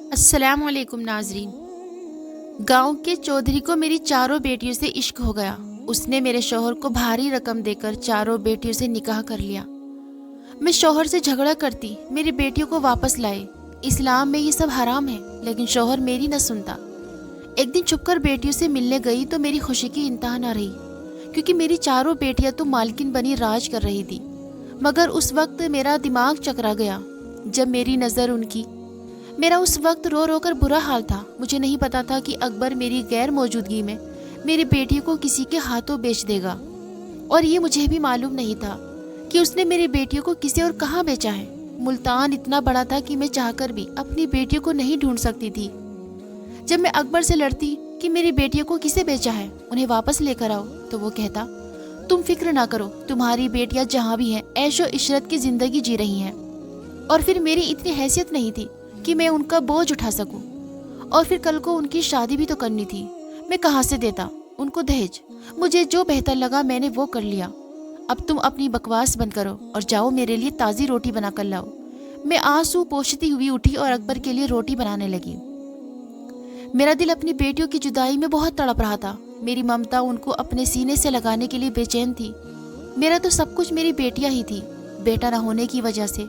السلام علیکم ناظرین۔ گاؤں کے چودھری کو میری چاروں بیٹیوں سے عشق ہو گیا۔ اس نے میرے شوہر کو بھاری رقم دے کر چاروں بیٹیوں سے نکاح کر لیا۔ میں شوہر سے جھگڑا کرتی، میری بیٹیوں کو واپس لائے۔ اسلام میں یہ سب حرام ہے، لیکن شوہر میری نہ سنتا۔ ایک دن چھپ کر بیٹیوں سے ملنے گئی تو میری خوشی کی انتہا نہ رہی، کیونکہ میری چاروں بیٹیاں تو مالکن بنی راج کر رہی تھی۔ مگر اس وقت میرا دماغ چکرا گیا جب میری نظر ان کی۔ میرا اس وقت رو رو کر برا حال تھا۔ مجھے نہیں پتا تھا کہ اکبر میری غیر موجودگی میں میری بیٹی کو کسی کے ہاتھوں بیچ دے گا، اور یہ مجھے بھی معلوم نہیں تھا کہ اس نے میری بیٹیوں کو کسے اور کہاں بیچا ہے۔ ملتان اتنا بڑا تھا کہ میں چاہ کر بھی اپنی بیٹیوں کو نہیں ڈھونڈ سکتی تھی۔ جب میں اکبر سے لڑتی کہ میری بیٹیوں کو کسے بیچا ہے، انہیں واپس لے کر آؤ، تو وہ کہتا تم فکر نہ کرو، تمہاری بیٹیاں جہاں بھی ہیں عیش و عشرت کی زندگی جی رہی ہیں۔ اور پھر میری اتنی حیثیت نہیں تھی کہ میں ان کا بوجھ اٹھا سکوں، اور پھر کل کو ان کی شادی بھی تو کرنی تھی۔ میں کہاں سے دیتا ان کو دہیج؟ مجھے جو بہتر لگا میں نے وہ کر لیا۔ اب تم اپنی بکواس بند کرو اور جاؤ میرے لیے تازی روٹی بنا کر لاؤ۔ میں آنسو پوچھتی ہوئی اٹھی اور اکبر کے لیے روٹی بنانے لگی۔ میرا دل اپنی بیٹیوں کی جدائی میں بہت تڑپ رہا تھا۔ میری ممتا ان کو اپنے سینے سے لگانے کے لیے بے چین تھی۔ میرا تو سب کچھ میری بیٹیاں ہی تھی۔ بیٹا نہ ہونے کی وجہ سے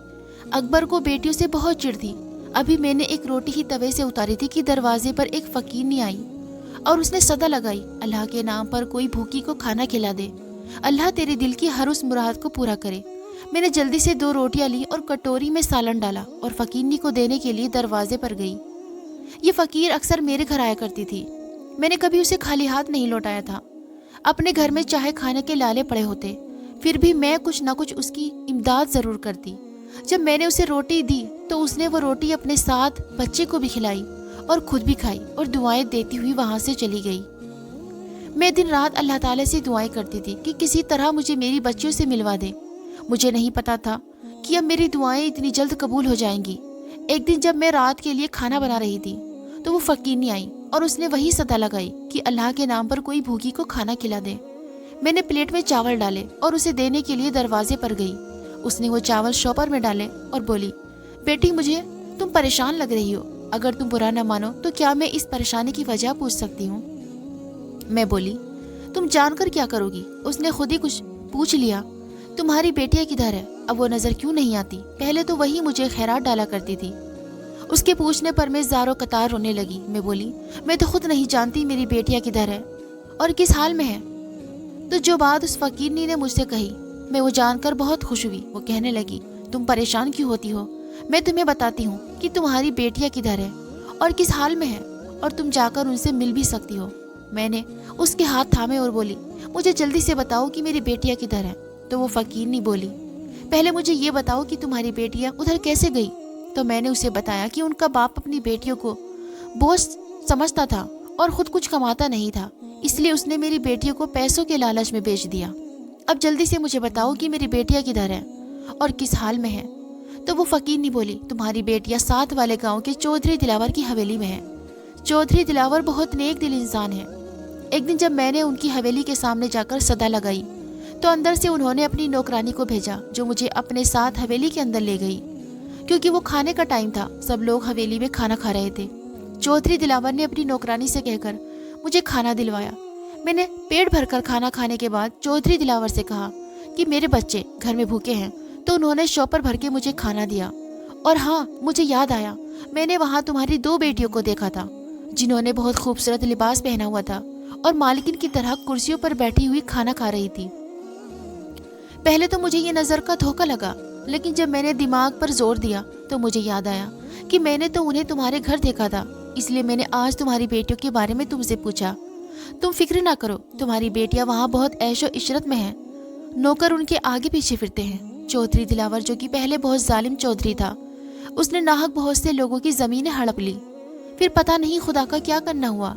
اکبر کو بیٹیوں سے بہت چڑ تھی۔ ابھی میں نے ایک روٹی ہی توے سے اتاری تھی کہ دروازے پر ایک فقیر نہیں آئی اور اس نے صدا لگائی، اللہ کے نام پر کوئی بھوکی کو کھانا کھلا دے، اللہ تیرے دل کی ہر اس مراد کو پورا کرے۔ میں نے جلدی سے 2 روٹیاں لی اور کٹوری میں سالن ڈالا اور فقیرنی کو دینے کے لیے دروازے پر گئی۔ یہ فقیر اکثر میرے گھر آیا کرتی تھی۔ میں نے کبھی اسے خالی ہاتھ نہیں لوٹایا تھا۔ اپنے گھر میں چاہے کھانے کے لالے پڑے ہوتے، پھر بھی میں کچھ نہ کچھ اس کی امداد ضرور کرتی۔ جب میں نے اسے روٹی دی تو اس نے وہ روٹی اپنے ساتھ بچے کو بھی کھلائی اور خود بھی کھائی اور دعائیں دیتی ہوئی وہاں سے چلی گئی۔ میں دن رات اللہ تعالیٰ سے دعائیں کرتی تھی کہ کسی طرح مجھے میری بچیوں سے ملوا دے۔ مجھے نہیں پتا تھا کہ اب میری دعائیں اتنی جلد قبول ہو جائیں گی۔ ایک دن جب میں رات کے لیے کھانا بنا رہی تھی تو وہ فقیرنی آئی اور اس نے وہی صدا لگائی کہ اللہ کے نام پر کوئی بھوکی کو کھانا کھلا دے۔ میں نے پلیٹ میں چاول ڈالے اور اسے دینے کے لیے دروازے پر گئی۔ اس نے وہ چاول شوپر میں ڈالے اور بولی، بیٹی مجھے تم پریشان لگ رہی ہو، اگر تم برا نہ مانو تو کیا میں اس پریشانی کی وجہ پوچھ سکتی ہوں؟ میں بولی، تم جان کر کیا کرو گی؟ اس نے خود ہی کچھ پوچھ لیا، تمہاری بیٹیاں کدھر ہے؟ اب وہ نظر کیوں نہیں آتی؟ پہلے تو وہی مجھے خیرات ڈالا کرتی تھی۔ اس کے پوچھنے پر میں زاروں قطار رونے لگی۔ میں بولی، میں تو خود نہیں جانتی میری بیٹیاں کدھر ہے اور کس حال میں ہے۔ تو جو بات اس فقیرنی نے مجھ سے کہی، میں وہ جان کر بہت خوش ہوئی۔ وہ کہنے لگی، تم پریشان کیوں ہوتی ہو؟ میں تمہیں بتاتی ہوں کہ تمہاری بیٹیاں کدھر ہے اور کس حال میں ہے، اور تم جا کر ان سے مل بھی سکتی ہو۔ میں نے اس کے ہاتھ تھامے اور بولی، مجھے جلدی سے بتاؤ کہ میری بیٹیاں کدھر ہیں۔ تو وہ فقیرنی بولی، پہلے مجھے یہ بتاؤ کہ تمہاری بیٹیاں ادھر کیسے گئی؟ تو میں نے اسے بتایا کہ ان کا باپ اپنی بیٹیوں کو بوجھ سمجھتا تھا اور خود کچھ کماتا نہیں تھا، اس لیے اس نے میری بیٹیوں کو پیسوں کے لالچ میں بیچ دیا۔ اب جلدی سے مجھے بتاؤ کہ میری بیٹیاں کدھر ہیں اور کس حال میں ہیں۔ تو وہ فقیرنی بولی، تمہاری بیٹیاں ساتھ والے گاؤں کے چودھری دلاور کی حویلی میں ہیں۔ چودھری دلاور بہت نیک دل انسان ہے۔ ایک دن جب میں نے ان کی حویلی کے سامنے جا کر صدا لگائی تو اندر سے انہوں نے اپنی نوکرانی کو بھیجا، جو مجھے اپنے ساتھ حویلی کے اندر لے گئی، کیونکہ وہ کھانے کا ٹائم تھا، سب لوگ حویلی میں کھانا کھا رہے تھے۔ چودھری دلاور نے اپنی نوکرانی سے کہہ کر مجھے کھانا دلوایا۔ میں نے پیٹ بھر کر کھانا کھانے کے بعد چودھری دلاور سے کہا کہ میرے بچے گھر میں بھوکے ہیں، تو انہوں نے شوپر بھر کے مجھے کھانا دیا۔ اور ہاں، مجھے یاد آیا، میں نے وہاں تمہاری 2 بیٹیوں کو دیکھا تھا، جنہوں نے بہت خوبصورت لباس پہنا ہوا تھا اور مالکن کی طرح کرسیوں پر بیٹھی ہوئی کھانا کھا رہی تھی۔ پہلے تو مجھے یہ نظر کا دھوکہ لگا، لیکن جب میں نے دماغ پر زور دیا تو مجھے یاد آیا کہ میں نے تو انہیں تمہارے گھر دیکھا تھا، اس لیے میں نے آج تمہاری بیٹیوں کے بارے میں تم سے پوچھا۔ تم فکر نہ کرو، تمہاری بیٹیاں وہاں بہت عیش و عشرت میں ہیں، نوکر ان کے آگے پیچھے پھرتے ہیں۔ چودھری دلاور، جو کہ پہلے بہت ظالم چودھری تھا، اس نے ناحق بہت سے لوگوں کی زمینیں ہڑپ لی۔ پھر پتہ نہیں خدا کا کیا کرنا ہوا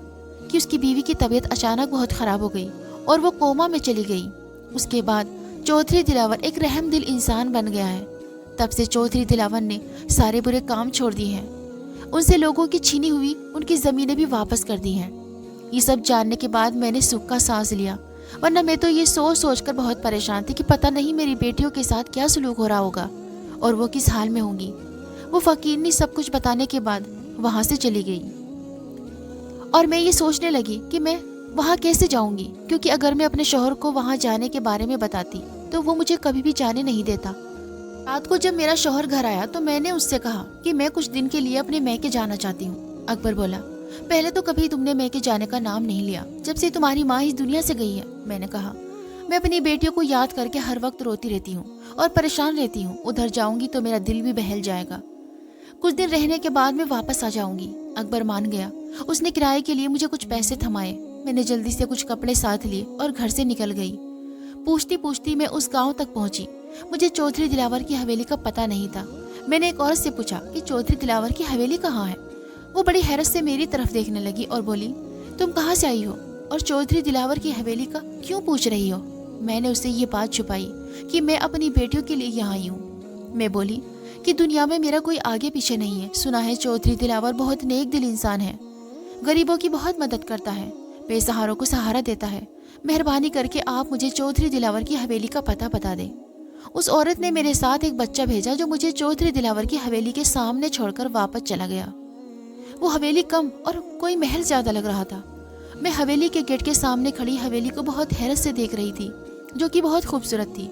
کہ اس کی بیوی کی طبیعت اچانک بہت خراب ہو گئی اور وہ کوما میں چلی گئی۔ اس کے بعد چودھری دلاور ایک رحم دل انسان بن گیا ہے۔ تب سے چودھری دلاور نے سارے برے کام چھوڑ دیے ہیں، ان سے لوگوں کی چھینی ہوئی ان کی زمینیں بھی واپس کر دی ہیں۔ یہ سب جاننے کے بعد میں نے سکھ کا سانس لیا، ورنہ میں تو یہ سوچ سوچ کر بہت پریشان تھی کہ پتہ نہیں میری بیٹیوں کے ساتھ کیا سلوک ہو رہا ہوگا اور وہ کس حال میں ہوں گی۔ वो फकीरनी सब कुछ बताने के बाद वहाँ से चली गई और मैं ये सोचने लगी कि मैं वहाँ कैसे जाऊँगी, क्योंकि अगर मैं अपने शौहर को वहाँ जाने के बारे में बताती तो वो मुझे कभी भी जाने नहीं देता। रात को जब मेरा शौहर घर आया तो मैंने उससे कहा कि मैं कुछ दिन के लिए अपने मैके जाना चाहती हूँ। अकबर बोला, पहले तो कभी तुमने मैके जाने का नाम नहीं लिया जब से तुम्हारी माँ इस दुनिया से गई है। मैंने कहा, मैं अपनी बेटियों को याद करके हर वक्त रोती रहती हूँ और परेशान रहती हूँ। उधर जाऊंगी तो मेरा दिल भी बहल जाएगा। कुछ दिन रहने के बाद मैं वापस आ जाऊंगी। अकबर मान गया। उसने किराए के लिए मुझे कुछ पैसे थमाए। मैंने जल्दी से कुछ कपड़े साथ लिए और घर से निकल गई। पूछती पूछती मैं उस गांव तक पहुंची। मुझे चौधरी दिलावर की हवेली का पता नहीं था। मैंने एक औरत से पूछा कि चौधरी दिलावर की हवेली कहाँ है। वो बड़ी हैरत से मेरी तरफ देखने लगी और बोली, तुम कहाँ से आई हो और चौधरी दिलावर की हवेली का क्यों पूछ रही हो। मैंने उससे ये बात छुपाई कि मैं अपनी बेटियों के लिए यहाँ आई हूँ। मैं बोली कि दुनिया में मेरा कोई आगे पीछे नहीं है। सुना है चौधरी दिलावर बहुत नेक दिल इंसान है, गरीबों की बहुत मदद करता है, बेसहारों को सहारा देता है। मेहरबानी करके आप मुझे चौधरी दिलावर की हवेली का पता बता दें। उस औरत ने मेरे साथ एक बच्चा भेजा जो मुझे चौधरी दिलावर की हवेली के सामने छोड़कर वापस चला गया। वो हवेली कम और कोई महल ज्यादा लग रहा था। मैं हवेली के गेट के सामने खड़ी हवेली को बहुत हैरत से देख रही थी, जो कि बहुत खूबसूरत थी।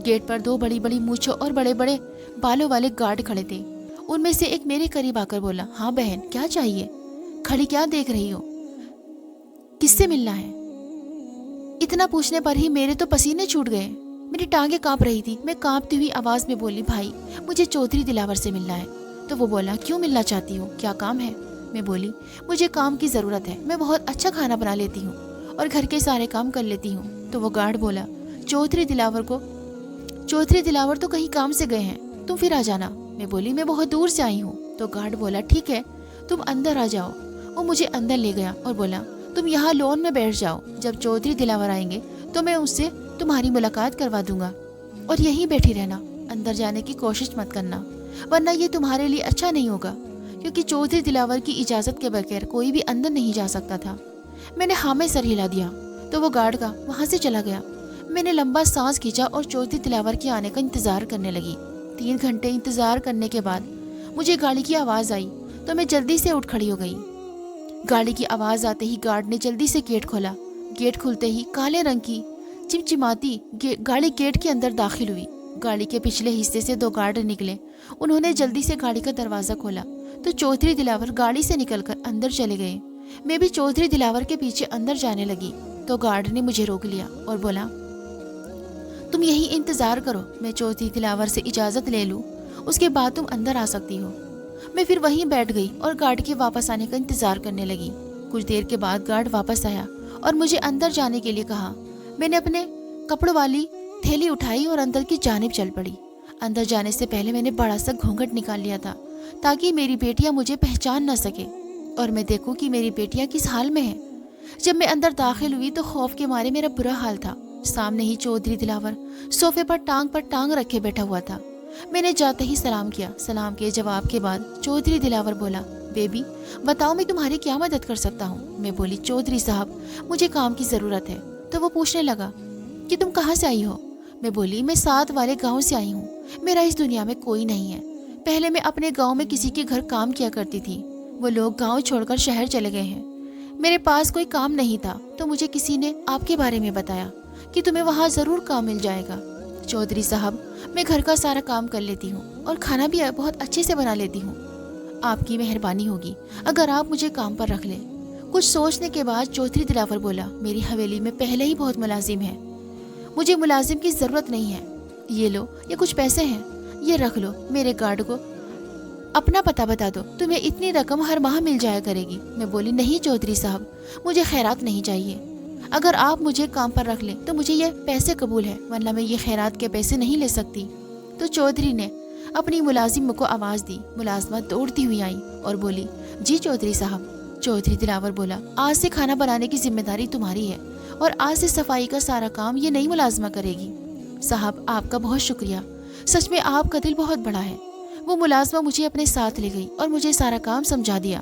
गेट पर 2 बड़ी बड़ी मूंछों और बड़े बड़े बालों वाले गार्ड खड़े थे। उनमें से एक मेरे करीब आकर बोला, हाँ बहन, क्या चाहिए? खड़ी क्या देख रही हो? किससे मिलना है? इतना पूछने पर ही मेरे तो पसीने छूट गए। मेरी टांगें कांप रही थी। मैं कांपती हुई आवाज में बोली, भाई मुझे चौधरी दिलावर से मिलना है। तो वो बोला, क्यों मिलना चाहती हो, क्या काम है? मैं बोली, मुझे काम की जरूरत है। मैं बहुत अच्छा खाना बना लेती हूँ और घर के सारे काम कर लेती हूँ। तो वो गार्ड बोला, चौधरी दिलावर तो कहीं काम से गए हैं, तुम फिर आ जाना। मैं बोली, मैं बहुत दूर से आई हूँ। तो गार्ड बोला, ठीक है, तुम अंदर आ जाओ। वो मुझे अंदर ले गया और बोला, तुम यहाँ लॉन में बैठ जाओ। जब चौधरी दिलावर आएंगे तो मैं उससे तुम्हारी मुलाकात करवा दूंगा और यहीं बैठी रहना। अंदर जाने की कोशिश मत करना, वरना ये तुम्हारे लिए अच्छा नहीं होगा, क्योंकि चौधरी दिलावर की इजाजत के बगैर कोई भी अंदर नहीं जा सकता था। मैंने हाँ में सर हिला दिया तो वो गार्ड का वहां से चला गया। मैंने लंबा सांस खींचा और चौधरी दिलावर के आने का इंतजार करने लगी। 3 घंटे इंतजार करने के बाद मुझे गाड़ी की आवाज आई तो मैं जल्दी से उठ खड़ी हो गई। गाड़ी की आवाज आते ही गार्ड ने जल्दी से गेट खोला। गेट खुलते ही काले रंग की चिमचिमाती गाड़ी गेट के अंदर दाखिल हुई। गाड़ी के पिछले हिस्से से 2 गार्ड निकले। उन्होंने जल्दी से गाड़ी का दरवाजा खोला तो चौधरी दिलावर गाड़ी से निकलकर अंदर चले गए। मैं भी चौधरी दिलावर के पीछे अंदर जाने लगी तो गार्ड ने मुझे रोक लिया और बोला, तुम यही इंतजार करो, मैं चौधरी दिलावर से इजाजत ले लूं, उसके बाद तुम अंदर आ सकती हो। मैं फिर वहीं बैठ गई और गार्ड के वापस आने का इंतजार करने लगी। कुछ देर के बाद गार्ड वापस आया और मुझे अंदर जाने के लिए कहा। मैंने अपने कपड़ों वाली थैली उठाई और अंदर की जानिब चल पड़ी। अंदर जाने से पहले मैंने बड़ा सा घूंघट निकाल लिया था ताकि मेरी बेटियां मुझे पहचान न सके और मैं देखूं कि मेरी बेटियां किस हाल में हैं। जब मैं अंदर दाखिल हुई तो खौफ के मारे मेरा बुरा हाल था। सामने ही चौधरी दिलावर सोफे पर टांग रखे बैठा हुआ था। मैंने जाते ही सलाम किया। सलाम के जवाब के बाद चौधरी दिलावर बोला, बेबी बताओ मैं तुम्हारी क्या मदद कर सकता हूँ। मैं बोली, चौधरी साहब मुझे काम की जरूरत है। तो वो पूछने लगा कि तुम कहाँ से आई हो। मैं बोली, मैं 7 वाले गांव से आई हूँ। मेरा इस दुनिया में कोई नहीं है। पहले मैं अपने गांव में किसी के घर काम किया करती थी। वो लोग गांव छोड़कर शहर चले गए हैं। मेरे पास कोई काम नहीं था तो मुझे किसी ने आपके बारे में बताया कि तुम्हें वहाँ जरूर काम मिल जाएगा। चौधरी साहब मैं घर का सारा काम कर लेती हूँ और खाना भी बहुत अच्छे से बना लेती हूँ। आपकी मेहरबानी होगी अगर आप मुझे काम पर रख लें। कुछ सोचने के बाद चौधरी दिलावर बोला, मेरी हवेली में पहले ही बहुत मुलाजिम है, मुझे मुलाजिम की जरूरत नहीं है। ये लो, ये कुछ पैसे हैं, ये रख लो। मेरे गार्ड को अपना पता बता दो, तुम्हें इतनी रकम हर माह मिल जाया करेगी। मैं बोली, नहीं चौधरी साहब मुझे खैरात नहीं चाहिए। अगर आप मुझे काम पर रख लें तो मुझे ये पैसे कबूल है, वरना मैं ये खैरात के पैसे नहीं ले सकती। तो चौधरी ने अपनी मुलाजिम को आवाज दी। मुलाजमा दौड़ती हुई आई और बोली, जी चौधरी साहब। चौधरी दिलावर बोला, आज से खाना बनाने की जिम्मेदारी तुम्हारी है और आज से सफाई का सारा काम ये नई मुलाजमा करेगी। साहब आपका बहुत शुक्रिया, सच में आपका दिल बहुत बड़ा है। वो मुलाजमा मुझे अपने साथ ले गई और मुझे सारा काम समझा दिया।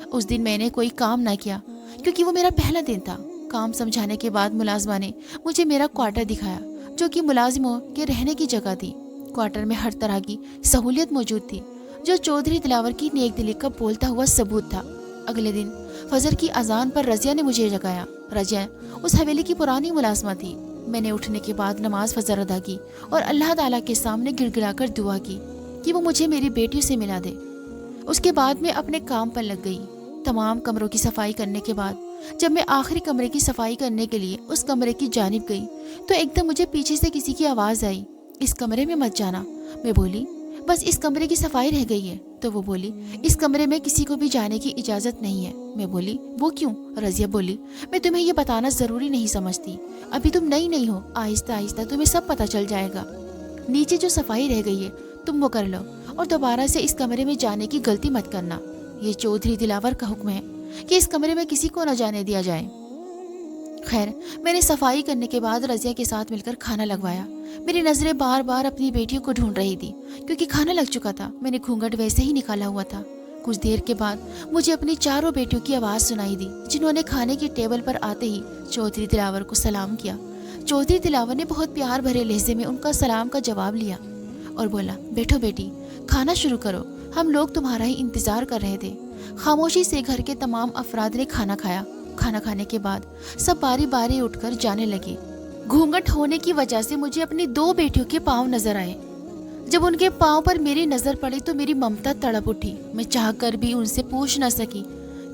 उस दिन मैंने कोई काम ना किया क्योंकि वो मेरा पहला दिन था। काम समझाने के बाद मुलाजमा ने मुझे मेरा क्वार्टर दिखाया, जो कि मुलाजिमों के रहने की जगह थी। क्वार्टर में हर तरह की सहूलियत मौजूद थी। जो चौधरी दिलावर की नेक दिली का बोलता हुआ सबूत था। अगले दिन फजर की अजान पर रजिया ने मुझे जगाया। रजिया उस हवेली की पुरानी मुलाजमा थी। मैंने उठने के बाद नमाज फजर अदा की और अल्लाह ताला के सामने गिड़गिड़ाकर दुआ की कि वो मुझे मेरी बेटियों से मिला दे। उसके बाद मैं अपने काम पर लग गई। तमाम कमरों की सफाई करने के बाद जब मैं आखिरी कमरे की सफाई करने के लिए उस कमरे की जानिब गई तो एकदम मुझे पीछे से किसी की आवाज़ आई, इस कमरे में मत जाना। मैं बोली, बस इस कमरे की सफाई रह गई है। तो वो बोली, इस कमरे में किसी को भी जाने की इजाज़त नहीं है। मैं बोली, वो क्यों? रजिया बोली, मैं तुम्हें ये बताना ज़रूरी नहीं समझती, अभी तुम नई नहीं हो, आहिस्ता आहिस्ता तुम्हें सब पता चल जाएगा। नीचे जो सफाई रह गई है तुम वो कर लो और दोबारा से इस कमरे में जाने की गलती मत करना। ये चौधरी दिलावर का हुक्म है कि इस कमरे में किसी को न जाने दिया जाए। खैर, मैंने सफाई करने के बाद रजिया के साथ मिलकर खाना लगवाया। मेरी नज़रें बार बार अपनी बेटियों को ढूंढ रही थी क्योंकि खाना लग चुका था। मैंने घूंघट वैसे ही निकाला हुआ था। कुछ देर के बाद मुझे अपनी चारों बेटियों की आवाज़ सुनाई दी, जिन्होंने खाने की टेबल पर आते ही चौधरी दिलावर को सलाम किया। चौधरी दिलावर ने बहुत प्यार भरे लहजे में उनका सलाम का जवाब लिया और बोला, बैठो बेटी, खाना शुरू करो, हम लोग तुम्हारा ही इंतज़ार कर रहे थे। खामोशी से घर के तमाम अफराद ने खाना खाया। खाना खाने के बाद सब बारी बारी उठकर जाने लगे। घूंघट होने की वजह से मुझे अपनी दो बेटियों के पाँव नजर आए। जब उनके पाँव पर मेरी नज़र पड़ी तो मेरी ममता तड़प उठी। मैं चाहकर भी उनसे पूछ न सकी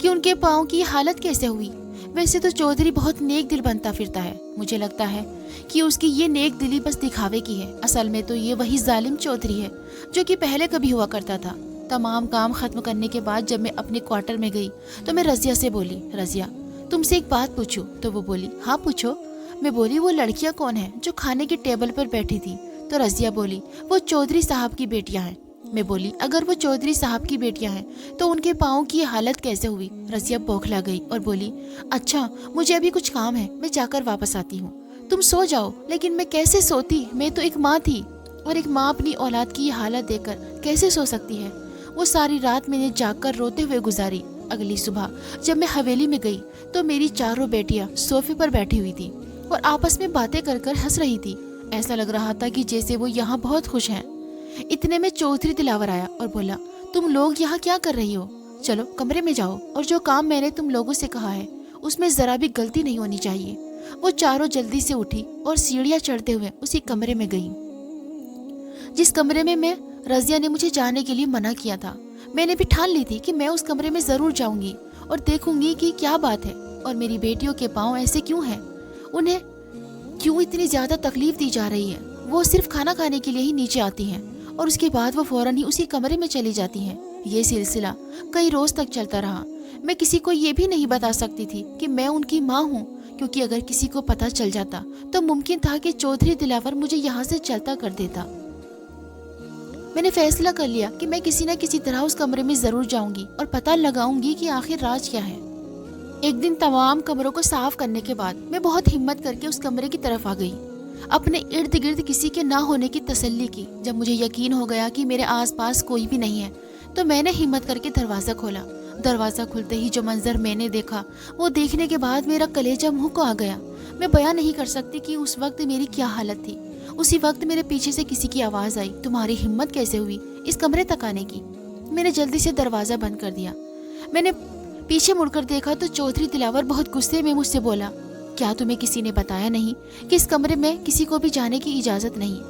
कि उनके पाँव की हालत कैसे हुई। वैसे तो चौधरी बहुत नेक दिल बनता फिरता है। मुझे लगता है कि उसकी ये नेक दिली बस दिखावे की है। असल में तो ये वही जालिम चौधरी है जो कि पहले कभी हुआ करता था। तमाम काम खत्म करने के बाद जब मैं अपने क्वार्टर में गई तो मैं रजिया से बोली, रजिया तुमसे एक बात पूछूं? तो वो बोली, हाँ पूछो। मैं बोली, वो लड़कियां कौन हैं जो खाने की टेबल पर बैठी थी? तो रजिया बोली, वो चौधरी साहब की बेटियां हैं। मैं बोली, अगर वो चौधरी साहब की बेटियां हैं तो उनके पाँव की हालत कैसे हुई? रजिया बौखला गई और बोली, अच्छा मुझे अभी कुछ काम है, मैं जाकर वापस आती हूँ, तुम सो जाओ। लेकिन मैं कैसे सोती, मैं तो एक माँ थी और एक माँ अपनी औलाद की हालत देखकर कैसे सो सकती है? वो सारी रात मैंने जागकर रोते हुए गुजारी। अगली सुबह जब मैं हवेली में गई तो मेरी चारों बेटियां सोफे पर बैठी हुई थी और आपस में बातें कर कर हंस रही थी। ऐसा लग रहा था कि जैसे वो यहाँ बहुत खुश हैं। इतने में चौधरी दिलावर आया और बोला, तुम लोग यहाँ क्या कर रही हो? चलो कमरे में जाओ और जो काम मैंने तुम लोगों से कहा है उसमें जरा भी गलती नहीं होनी चाहिए। वो चारों जल्दी से उठी और सीढ़ियाँ चढ़ते हुए उसी कमरे में गई जिस कमरे में मैं रजिया ने मुझे जाने के लिए मना किया था। मैंने भी ठान ली थी कि मैं उस कमरे में जरूर जाऊंगी और देखूंगी कि क्या बात है और मेरी बेटियों के पाँव ऐसे क्यों हैं, उन्हें क्यों इतनी ज्यादा तकलीफ दी जा रही है। वो सिर्फ खाना खाने के लिए ही नीचे आती हैं और उसके बाद वो फौरन ही उसी कमरे में चली जाती हैं। ये सिलसिला कई रोज तक चलता रहा। मैं किसी को ये भी नहीं बता सकती थी कि मैं उनकी माँ हूँ, क्योंकि अगर किसी को पता चल जाता तो मुमकिन था कि चौधरी दिलावर मुझे यहाँ से चलता कर देता। मैंने फैसला कर लिया कि मैं किसी न किसी तरह उस कमरे में जरूर जाऊंगी और पता लगाऊंगी कि आखिर राज क्या है। एक दिन तमाम कमरों को साफ करने के बाद मैं बहुत हिम्मत करके उस कमरे की तरफ आ गई। अपने इर्द गिर्द किसी के ना होने की तसल्ली की। जब मुझे यकीन हो गया कि मेरे आसपास कोई भी नहीं है तो मैंने हिम्मत करके दरवाज़ा खोला। दरवाज़ा खुलते ही जो मंजर मैंने देखा वो देखने के बाद मेरा कलेजा मुंह को आ गया। मैं बयां नहीं कर सकती कि उस वक्त मेरी क्या हालत थी। उसी वक्त मेरे पीछे से किसी की आवाज़ आई, तुम्हारी हिम्मत कैसे हुई इस कमरे तक आने की? मैंने जल्दी से दरवाज़ा बंद कर दिया। मैंने पीछे मुड़कर देखा तो चौधरी दिलावर बहुत गुस्से में मुझसे बोला, क्या तुम्हें किसी ने बताया नहीं कि इस कमरे में किसी को भी जाने की इजाज़त नहीं?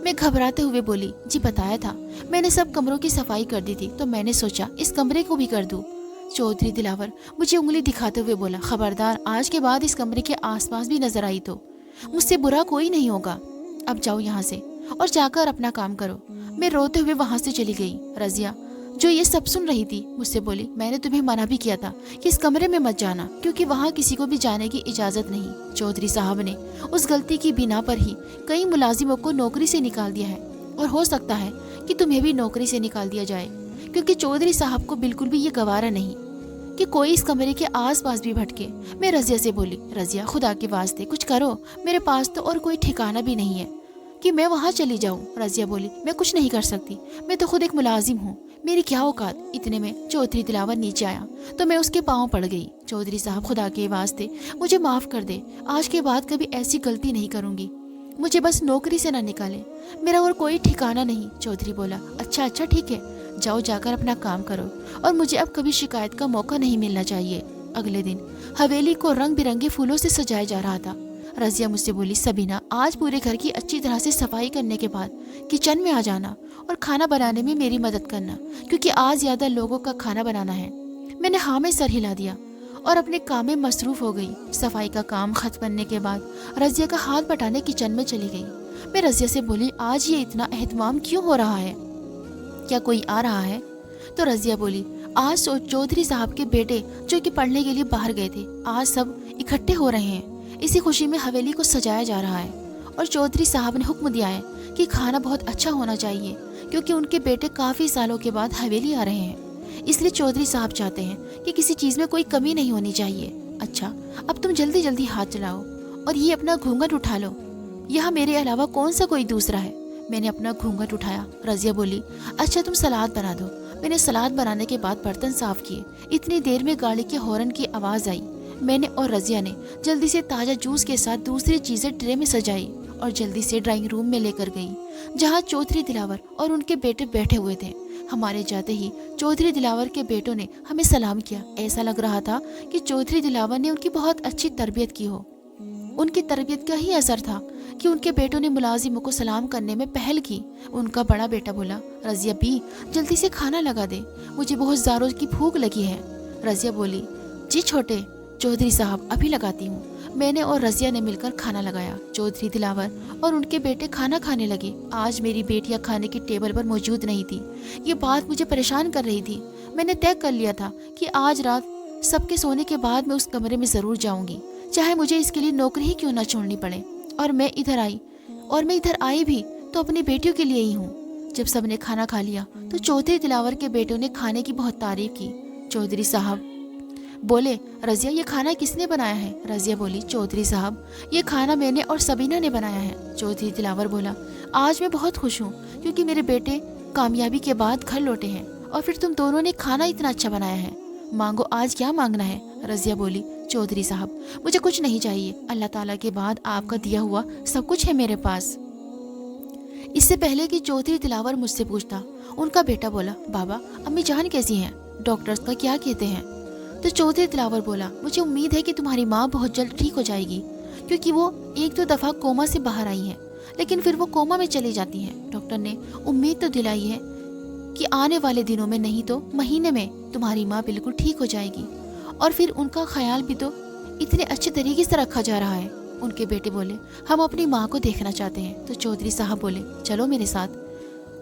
मैं घबराते हुए बोली, जी बताया था, मैंने सब कमरों की सफाई कर दी थी तो मैंने सोचा इस कमरे को भी कर दूं। चौधरी दिलावर मुझे उंगली दिखाते हुए बोला, खबरदार आज के बाद इस कमरे के आसपास भी नजर आई तो मुझसे बुरा कोई नहीं होगा। अब जाओ यहाँ से और जाकर अपना काम करो। मैं रोते हुए वहाँ से चली गई। रजिया जो ये सब सुन रही थी मुझसे बोली, मैंने तुम्हें मना भी किया था कि इस कमरे में मत जाना क्योंकि वहाँ किसी को भी जाने की इजाज़त नहीं। चौधरी साहब ने उस गलती की बिना पर ही कई मुलाजिमों को नौकरी से निकाल दिया है और हो सकता है कि तुम्हें भी नौकरी से निकाल दिया जाए, क्योंकि चौधरी साहब को बिल्कुल भी ये गवारा नहीं कि कोई इस कमरे के आसपास भी भटके। मैं रजिया से बोली, रजिया खुदा के वास्ते कुछ करो, मेरे पास तो और कोई ठिकाना भी नहीं है कि मैं वहाँ चली जाऊँ। रजिया बोली, मैं कुछ नहीं कर सकती, मैं तो खुद एक मुलाजिम हूँ, मेरी क्या औकात। इतने में चौधरी दिलावर नीचे आया तो मैं उसके पाँव पड़ गई। चौधरी साहब खुदा के वास्ते मुझे माफ़ कर दे, आज के बाद कभी ऐसी गलती नहीं करूँगी, मुझे बस नौकरी से ना निकाले, मेरा और कोई ठिकाना नहीं। चौधरी बोला, अच्छा अच्छा ठीक है, जाओ जाकर अपना काम करो और मुझे अब कभी शिकायत का मौका नहीं मिलना चाहिए। अगले दिन हवेली को रंग बिरंगे फूलों से सजाया जा रहा था। रज़िया मुझसे बोली, सबीना आज पूरे घर की अच्छी तरह से सफाई करने के बाद किचन में आ जाना और खाना बनाने में मेरी मदद करना, क्योंकि आज ज़्यादा लोगों का खाना बनाना है। मैंने हाँ में सर हिला दिया और अपने काम में मसरूफ़ हो गई। सफाई का काम खत्म करने के बाद रज़िया का हाथ बटाने किचन में चली गई। मैं रज़िया से बोली, आज ये इतना एहतमाम क्यों हो रहा है, क्या कोई आ रहा है? तो रज़िया बोली, आज चौधरी साहब के बेटे जो कि पढ़ने के लिए बाहर गए थे, आज सब इकट्ठे हो रहे हैं। इसी खुशी में हवेली को सजाया जा रहा है और चौधरी साहब ने हुक्म दिया है कि खाना बहुत अच्छा होना चाहिए, क्योंकि उनके बेटे काफ़ी सालों के बाद हवेली आ रहे हैं। इसलिए चौधरी साहब चाहते हैं कि किसी चीज़ में कोई कमी नहीं होनी चाहिए। अच्छा, अब तुम जल्दी जल्दी हाथ चलाओ और ये अपना घूंघट उठा लो, यहाँ मेरे अलावा कौन सा कोई दूसरा है। मैंने अपना घूंघट उठाया। रज़िया बोली, अच्छा तुम सलाद बना दो। मैंने सलाद बनाने के बाद बर्तन साफ किए। इतनी देर में गाड़ी के हॉर्न की आवाज़ आई। मैंने और रज़िया ने जल्दी से ताज़ा जूस के साथ दूसरी चीज़ें ट्रे में सजाई और जल्दी से ड्राइंग रूम में लेकर गई, जहाँ चौधरी दिलावर और उनके बेटे बैठे हुए थे। हमारे जाते ही चौधरी दिलावर के बेटों ने हमें सलाम किया। ऐसा लग रहा था कि चौधरी दिलावर ने उनकी बहुत अच्छी तरबियत की हो। उनकी तरबियत का ही असर था कि उनके बेटों ने मुलाजिमों को सलाम करने में पहल की। उनका बड़ा बेटा बोला, रज़िया बी जल्दी से खाना लगा दे, मुझे बहुत ज़ोरों की भूख लगी है। रज़िया बोली, जी छोटे चौधरी साहब अभी लगाती हूँ। मैंने और रज़िया ने मिलकर खाना लगाया। चौधरी दिलावर और उनके बेटे खाना खाने लगे। आज मेरी बेटियाँ खाने की टेबल पर मौजूद नहीं थी। ये बात मुझे परेशान कर रही थी। मैंने तय कर लिया था कि आज रात सबके सोने के बाद मैं उस कमरे में ज़रूर जाऊँगी, चाहे मुझे इसके लिए नौकरी ही क्यों ना छोड़नी पड़े। और मैं इधर आई भी तो अपनी बेटियों के लिए ही हूँ। जब सबने खाना खा लिया तो चौधरी दिलावर के बेटों ने खाने की बहुत तारीफ की। चौधरी साहब बोले, रज़िया ये खाना किसने बनाया है? रज़िया बोली, चौधरी साहब ये खाना मैंने और सबीना ने बनाया है। चौधरी दिलावर बोला, आज मैं बहुत खुश हूँ क्योंकि मेरे बेटे कामयाबी के बाद घर लौटे हैं और फिर तुम दोनों ने खाना इतना अच्छा बनाया है। मांगो, आज क्या मांगना है? रज़िया बोली, चौधरी साहब मुझे कुछ नहीं चाहिए, अल्लाह ताला के बाद आपका दिया हुआ सब कुछ है मेरे पास। इससे पहले कि चौधरी दिलावर मुझसे पूछता, उनका बेटा बोला, बाबा अम्मी जान कैसी हैं? डॉक्टर्स का क्या कहते हैं? तो चौधरी दिलावर बोला, मुझे उम्मीद है कि तुम्हारी माँ बहुत जल्द ठीक हो जाएगी, क्योंकि वो एक दो दफ़ा कोमा से बाहर आई हैं, लेकिन फिर वो कोमा में चली जाती हैं। डॉक्टर ने उम्मीद तो दिलाई है कि आने वाले दिनों में नहीं तो महीने में तुम्हारी माँ बिल्कुल ठीक हो जाएगी, और फिर उनका ख्याल भी तो इतने अच्छे तरीके से रखा जा रहा है। उनके बेटे बोले, हम अपनी माँ को देखना चाहते हैं। तो चौधरी साहब बोले, चलो मेरे साथ।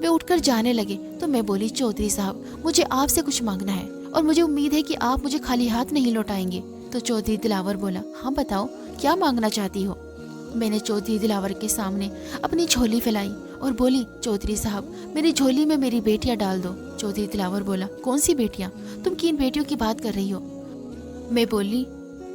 वे उठकर जाने लगे तो मैं बोली, चौधरी साहब मुझे आपसे कुछ मांगना है और मुझे उम्मीद है कि आप मुझे खाली हाथ नहीं लौटाएंगे। तो चौधरी दिलावर बोला, हाँ बताओ क्या मांगना चाहती हो? मैंने चौधरी दिलावर के सामने अपनी झोली फैलाई और बोली, चौधरी साहब मेरी झोली में मेरी बेटियां डाल दो। चौधरी दिलावर बोला, कौन सी बेटियां? तुम किन बेटियों की बात कर रही हो? मैं बोली,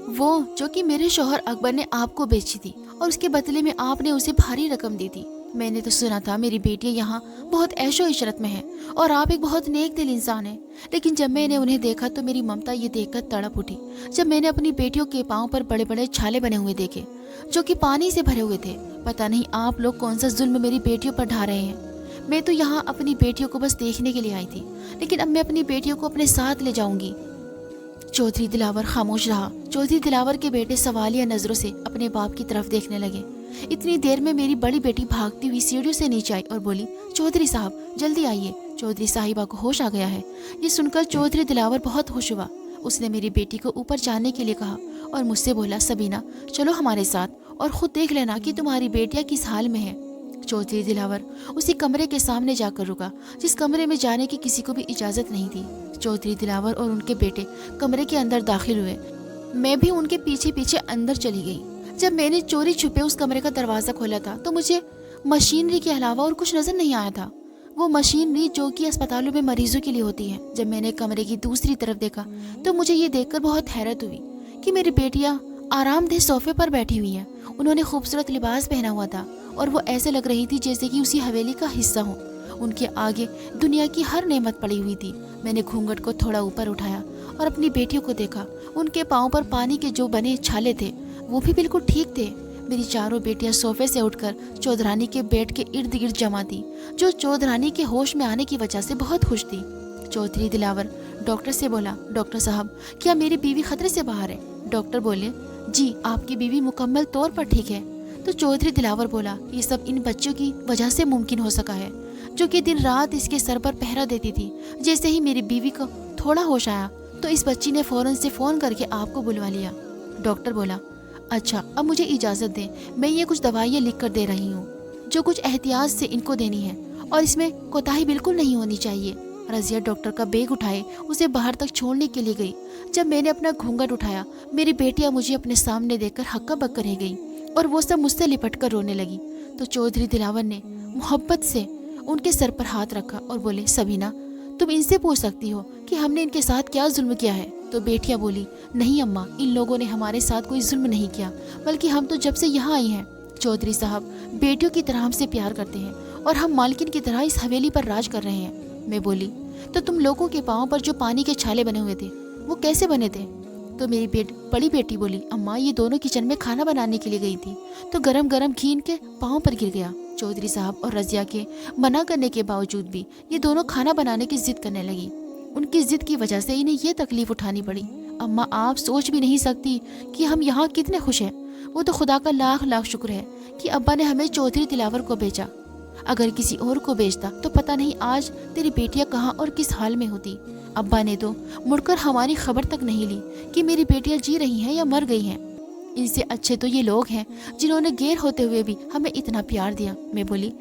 वो जो कि मेरे शौहर अकबर ने आपको बेची थी और उसके बदले में आपने उसे भारी रकम दी थी। मैंने तो सुना था मेरी बेटियां यहाँ बहुत ऐशो इशरत में हैं और आप एक बहुत नेक दिल इंसान हैं, लेकिन जब मैंने उन्हें देखा तो मेरी ममता ये देखकर तड़प उठी। जब मैंने अपनी बेटियों के पाँव पर बड़े बड़े छाले बने हुए देखे जो कि पानी से भरे हुए थे। पता नहीं आप लोग कौन सा जुल्म मेरी बेटियों पर ढा रहे हैं। मैं तो यहाँ अपनी बेटियों को बस देखने के लिए आई थी, लेकिन अब मैं अपनी बेटियों को अपने साथ ले जाऊंगी। चौधरी दिलावर खामोश रहा। चौधरी दिलावर के बेटे सवालिया नजरों से अपने बाप की तरफ देखने लगे। इतनी देर में मेरी बड़ी बेटी भागती हुई सीढ़ियों से नीचे आई और बोली, चौधरी साहब जल्दी आइए। चौधरी साहिबा को होश आ गया है। ये सुनकर चौधरी दिलावर बहुत खुश हुआ। उसने मेरी बेटी को ऊपर जाने के लिए कहा और मुझसे बोला, सबीना चलो हमारे साथ और खुद देख लेना कि तुम्हारी बेटियां किस हाल में है। चौधरी दिलावर उसी कमरे के सामने जाकर रुका जिस कमरे में जाने की किसी को भी इजाजत नहीं थी। चौधरी दिलावर और उनके बेटे कमरे के अंदर दाखिल हुए। मैं भी उनके पीछे पीछे अंदर चली गई। जब मैंने चोरी छुपे उस कमरे का दरवाज़ा खोला था तो मुझे मशीनरी के अलावा और कुछ नज़र नहीं आया था। वो मशीनरी जो कि अस्पतालों में मरीजों के लिए होती है। जब मैंने कमरे की दूसरी तरफ देखा तो मुझे ये देखकर बहुत हैरत हुई कि मेरी बेटियां आरामदेह सोफे पर बैठी हुई हैं। उन्होंने खूबसूरत लिबास पहना हुआ था और वो ऐसे लग रही थी जैसे कि उसी हवेली का हिस्सा हो। उनके आगे दुनिया की हर नेमत पड़ी हुई थी। मैंने घूंघट को थोड़ा ऊपर उठाया और अपनी बेटियों को देखा। उनके पाँव पर पानी के जो बने छाले थे वो भी बिल्कुल ठीक थे। मेरी चारों बेटियां सोफे से उठकर चौधरानी के बेड के इर्द गिर्द जमा थी, जो चौधरानी के होश में आने की वजह से बहुत खुश थी। चौधरी दिलावर डॉक्टर से बोला, डॉक्टर साहब क्या मेरी बीवी खतरे से बाहर है? डॉक्टर बोले, जी आपकी बीवी मुकम्मल तौर पर ठीक है। तो चौधरी दिलावर बोला, ये सब इन बच्चों की वजह से मुमकिन हो सका है, जो कि दिन रात इसके सर पर पहरा देती थी। जैसे ही मेरी बीवी को थोड़ा होश आया तो इस बच्ची ने फौरन से फ़ोन करके आपको बुलवा लिया। डॉक्टर बोला, अच्छा अब मुझे इजाज़त दें, मैं ये कुछ दवाइयाँ लिख कर दे रही हूँ जो कुछ एहतियात से इनको देनी है, और इसमें कोताही बिल्कुल नहीं होनी चाहिए। रज़िया डॉक्टर का बैग उठाए उसे बाहर तक छोड़ने के लिए गई। जब मैंने अपना घूंघट उठाया, मेरी बेटियां मुझे अपने सामने देखकर हक्का बक्का रह गई और वो सब मुझसे लिपट कर रोने लगी। तो चौधरी दिलावर ने मोहब्बत से उनके सर पर हाथ रखा और बोले, सबीना तुम इनसे पूछ सकती हो कि हमने इनके साथ क्या जुल्म किया है। तो बेटियां बोली, नहीं अम्मा, इन लोगों ने हमारे साथ कोई जुल्म नहीं किया, बल्कि हम तो जब से यहाँ आई हैं चौधरी साहब बेटियों की तरह हमसे प्यार करते हैं और हम मालकिन की तरह इस हवेली पर राज कर रहे हैं। मैं बोली, तो तुम लोगों के पाँव पर जो पानी के छाले बने हुए थे वो कैसे बने थे? तो मेरी बड़ी बेटी बोली, अम्मा ये दोनों किचन में खाना बनाने के लिए गई थी तो गरम गरम घी इनके पाँव पर गिर गया। चौधरी साहब और रज़िया के मना करने के बावजूद भी ये दोनों खाना बनाने की जिद करने लगी। उनकी जिद की वजह से इन्हें ये तकलीफ उठानी पड़ी। अम्मा आप सोच भी नहीं सकती कि हम यहाँ कितने खुश हैं। वो तो खुदा का लाख लाख शुक्र है कि अब्बा ने हमें चौधरी दिलावर को बेचा। अगर किसी और को बेचता तो पता नहीं आज तेरी बेटियां कहाँ और किस हाल में होती। अब्बा ने तो मुड़कर हमारी खबर तक नहीं ली कि मेरी बेटियां जी रही हैं या मर गई हैं। इनसे अच्छे तो ये लोग हैं जिन्होंने गैर होते हुए भी हमें इतना प्यार दिया। मैं बोली,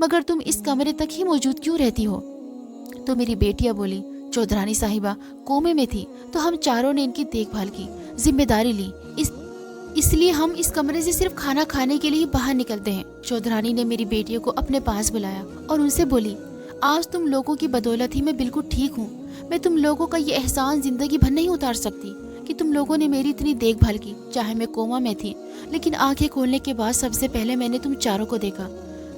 मगर तुम इस कमरे तक ही मौजूद क्यों रहती हो? तो मेरी बेटियां बोली, चौधरानी साहिबा कोमे में थी तो हम चारों ने इनकी देखभाल की, जिम्मेदारी ली, इसलिए हम इस कमरे से सिर्फ खाना खाने के लिए बाहर निकलते हैं। चौधरानी ने मेरी बेटियों को अपने पास बुलाया और उनसे बोली, आज तुम लोगों की बदौलत ही मैं बिल्कुल ठीक हूँ। मैं तुम लोगों का ये एहसान जिंदगी भर नहीं उतार सकती कि तुम लोगों ने मेरी इतनी देखभाल की, चाहे मैं कोमा में थी, लेकिन आंखें खोलने के बाद सबसे पहले मैंने तुम चारों को देखा।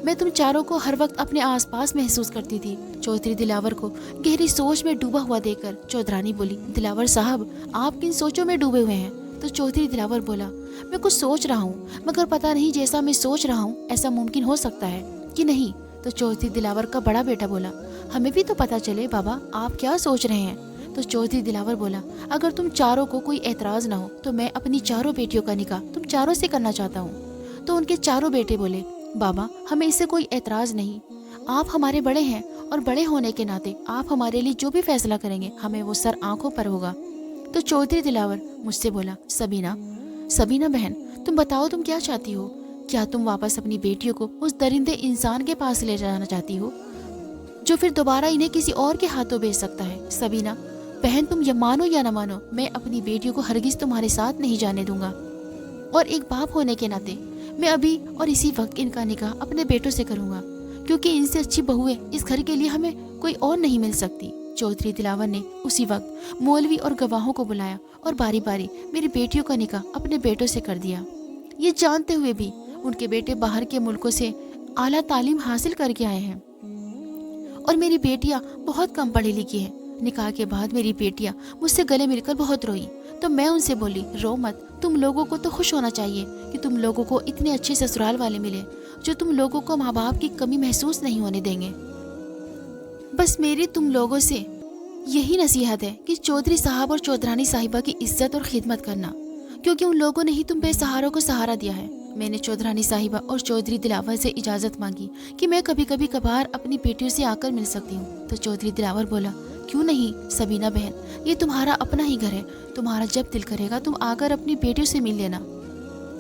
मैं तुम चारों को हर वक्त अपने आसपास महसूस करती थी। चौधरी दिलावर को गहरी सोच में डूबा हुआ देखकर चौधरानी बोली, दिलावर साहब आप किन सोचों में डूबे हुए हैं? तो चौधरी दिलावर बोला, मैं कुछ सोच रहा हूँ, मगर पता नहीं जैसा मैं सोच रहा हूँ ऐसा मुमकिन हो सकता है कि नहीं। तो चौधरी दिलावर का बड़ा बेटा बोला, हमें भी तो पता चले बाबा आप क्या सोच रहे हैं। तो चौधरी दिलावर बोला, अगर तुम चारों को कोई एतराज ना हो तो मैं अपनी चारों बेटियों का निकाह तुम चारों से करना चाहता हूँ। तो उनके चारों बेटे बोले, बाबा हमें इससे कोई एतराज नहीं, आप हमारे बड़े हैं और बड़े होने के नाते आप हमारे लिए जो भी फैसला करेंगे हमें वो सर आंखों पर होगा। तो चौधरी दिलावर मुझसे बोला, सबीना बहन तुम बताओ तुम क्या चाहती हो? क्या तुम वापस अपनी बेटियों को उस दरिंदे इंसान के पास ले जाना चाहती हो जो फिर दोबारा इन्हें किसी और के हाथों बेच सकता है? सबीना बहन तुम ये मानो या न मानो, मैं अपनी बेटियों को हरगिज तुम्हारे साथ नहीं जाने दूंगा, और एक बाप होने के नाते मैं अभी और इसी वक्त इनका निकाह अपने बेटों से करूंगा, क्योंकि इनसे अच्छी बहुएं इस घर के लिए हमें कोई और नहीं मिल सकती। चौधरी दिलावर ने उसी वक्त मौलवी और गवाहों को बुलाया और बारी बारी मेरी बेटियों का निकाह अपने बेटों से कर दिया। ये जानते हुए भी उनके बेटे बाहर के मुल्कों से आला तालीम हासिल करके आए हैं और मेरी बेटियां बहुत कम पढ़ी लिखी हैं। निकाह के बाद मेरी बेटियां मुझसे गले मिलकर बहुत रोई, तो मैं उनसे बोली, रो मत, तुम लोगों को तो खुश होना चाहिए कि तुम लोगों को इतने अच्छे ससुराल वाले मिले जो तुम लोगों को माँ बाप की कमी महसूस नहीं होने देंगे। बस मेरी तुम लोगों से यही नसीहत है कि चौधरी साहब और चौधरानी साहिबा की इज्जत और खिदमत करना, क्योंकि उन लोगों ने ही तुम बेसहारों को सहारा दिया है। मैंने चौधरानी साहिबा और चौधरी दिलावर से इजाज़त मांगी कि मैं कभी कभी कभार अपनी बेटियों से आकर मिल सकती हूँ। तो चौधरी दिलावर बोला, क्यों नहीं सबीना बहन, ये तुम्हारा अपना ही घर है, तुम्हारा जब दिल करेगा तुम आकर अपनी बेटियों से मिल लेना।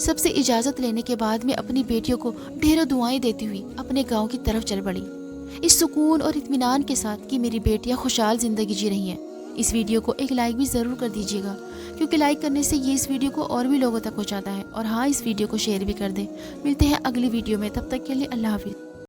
सबसे इजाज़त लेने के बाद मैं अपनी बेटियों को ढेरों दुआएं देती हुई अपने गाँव की तरफ चल पड़ी, इस सुकून और इत्मीनान के साथ कि मेरी बेटियां खुशहाल ज़िंदगी जी रही हैं। इस वीडियो को एक लाइक भी ज़रूर कर दीजिएगा, क्योंकि लाइक करने से ये इस वीडियो को और भी लोगों तक पहुंचाता है। और हाँ, इस वीडियो को शेयर भी कर दें। मिलते हैं अगली वीडियो में, तब तक के लिए अल्लाह हाफिज़।